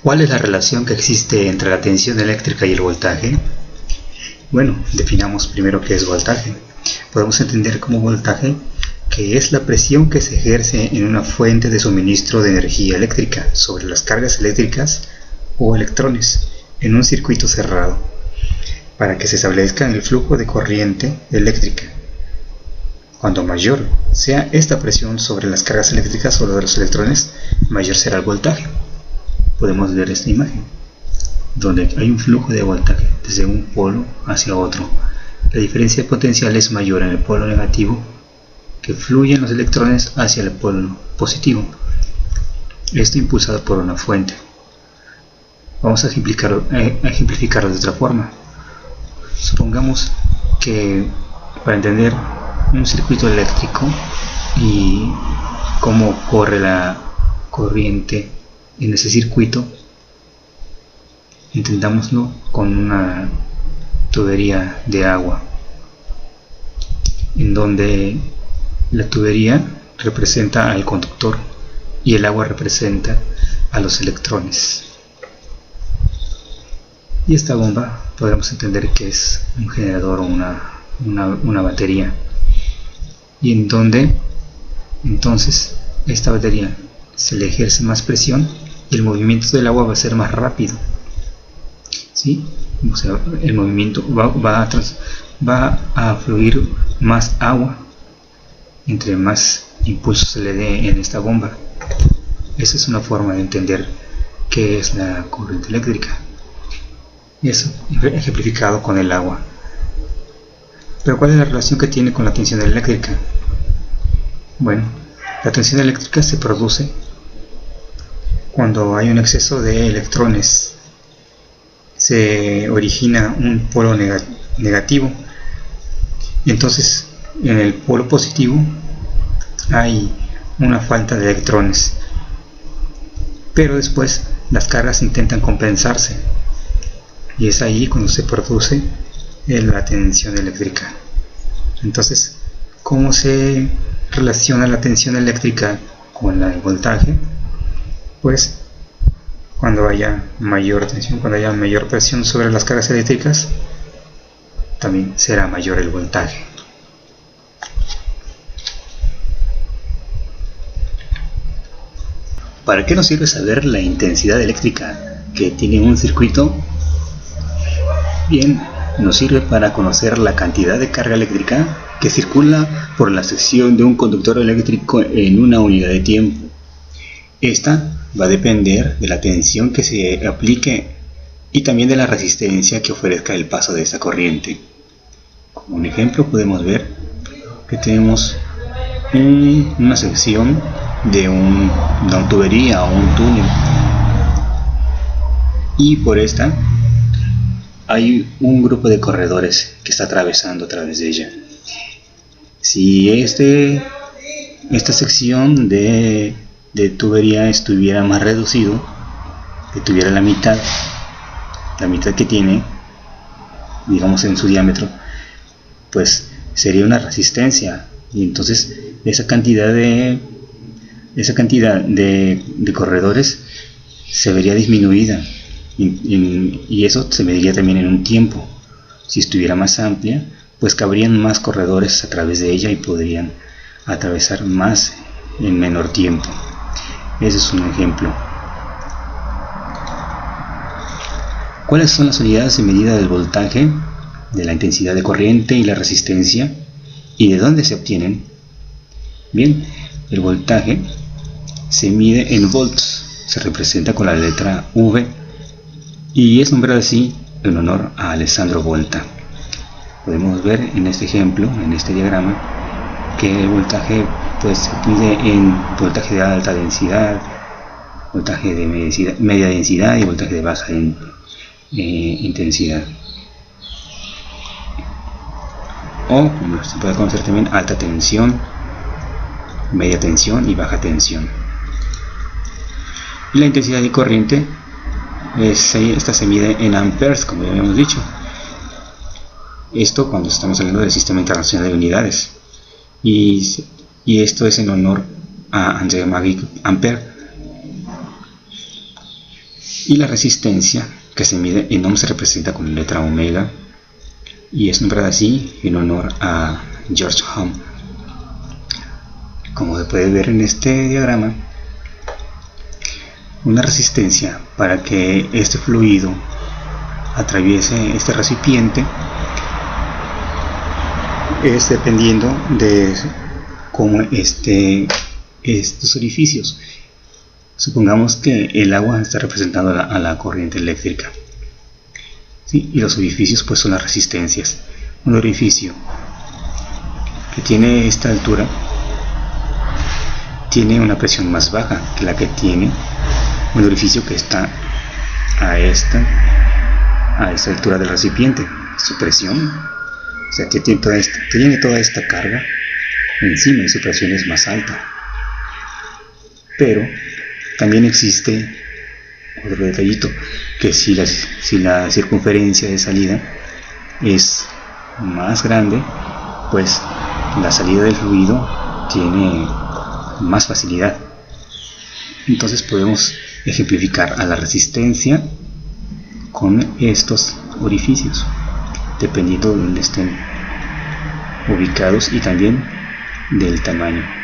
¿Cuál es la relación que existe entre la tensión eléctrica y el voltaje? Bueno, definamos primero qué es voltaje. Podemos entender como voltaje que es la presión que se ejerce en una fuente de suministro de energía eléctrica sobre las cargas eléctricas o electrones en un circuito cerrado para que se establezca el flujo de corriente eléctrica. Cuanto mayor sea esta presión sobre las cargas eléctricas o de los electrones, mayor será el voltaje. Podemos ver esta imagen, donde hay un flujo de voltaje desde un polo hacia otro. La diferencia de potencial es mayor en el polo negativo, que fluyen los electrones hacia el polo positivo. Esto impulsado por una fuente. Vamos a ejemplificarlo de otra forma. Supongamos que para entender un circuito eléctrico y cómo corre la corriente en ese circuito, entendámoslo con una tubería de agua, en donde la tubería representa al conductor y el agua representa a los electrones. Y esta bomba podemos entender que es un generador o una batería, y en donde entonces esta batería se le ejerce más presión y el movimiento del agua va a ser más rápido, ¿sí? O sea, el movimiento va a fluir más agua entre más impulso se le dé en esta bomba. Esa es una forma de entender qué es la corriente eléctrica. Eso ejemplificado con el agua. Pero ¿cuál es la relación que tiene con la tensión eléctrica? Bueno, la tensión eléctrica se produce cuando hay un exceso de electrones. Se origina un polo negativo. Entonces, en el polo positivo hay una falta de electrones. Pero después las cargas intentan compensarse. Y es ahí cuando se produce la tensión eléctrica. Entonces, ¿cómo se relaciona la tensión eléctrica con el voltaje? Pues cuando haya mayor tensión, cuando haya mayor presión sobre las cargas eléctricas, también será mayor el voltaje. ¿Para qué nos sirve saber la intensidad eléctrica que tiene un circuito? Bien, nos sirve para conocer la cantidad de carga eléctrica que circula por la sección de un conductor eléctrico en una unidad de tiempo. Esta va a depender de la tensión que se aplique y también de la resistencia que ofrezca el paso de esa corriente. Como un ejemplo podemos ver que tenemos una sección de una tubería o un túnel, y por esta hay un grupo de corredores que está atravesando a través de ella. Si esta sección de tubería estuviera más reducido, que tuviera la mitad que tiene, digamos en su diámetro, pues sería una resistencia, y entonces esa cantidad de corredores se vería disminuida, y eso se mediría también en un tiempo. Si estuviera más amplia, pues cabrían más corredores a través de ella y podrían atravesar más en menor tiempo. Ese es un ejemplo. ¿Cuáles son las unidades de medida del voltaje, de la intensidad de corriente y la resistencia? ¿Y de dónde se obtienen? Bien, el voltaje se mide en volts, se representa con la letra V y es nombrado así en honor a Alessandro Volta. Podemos ver en este ejemplo, en este diagrama, que el voltaje pues se mide en voltaje de alta densidad, voltaje de media densidad y voltaje de baja intensidad, o como se puede conocer también, alta tensión, media tensión y baja tensión. Y la intensidad de corriente, esta se mide en amperes, como ya habíamos dicho. Esto cuando estamos hablando del Sistema Internacional de Unidades, y esto es en honor a André-Marie Ampère. Y la resistencia, que se mide en ohm, se representa con la letra omega y es nombrada así en honor a George Ohm. Como se puede ver en este diagrama, una resistencia para que este fluido atraviese este recipiente es dependiendo de cómo estos orificios. Supongamos que el agua está representando a la corriente eléctrica, ¿sí? Y los orificios pues son las resistencias. Un orificio que tiene esta altura tiene una presión más baja que la que tiene un orificio que está a esta altura del recipiente. Su presión, o sea, tiene toda esta carga encima y su presión es más alta. Pero también existe otro detallito, que si la circunferencia de salida es más grande, pues la salida del fluido tiene más facilidad. Entonces podemos ejemplificar a la resistencia con estos orificios, dependiendo de donde estén ubicados y también del tamaño.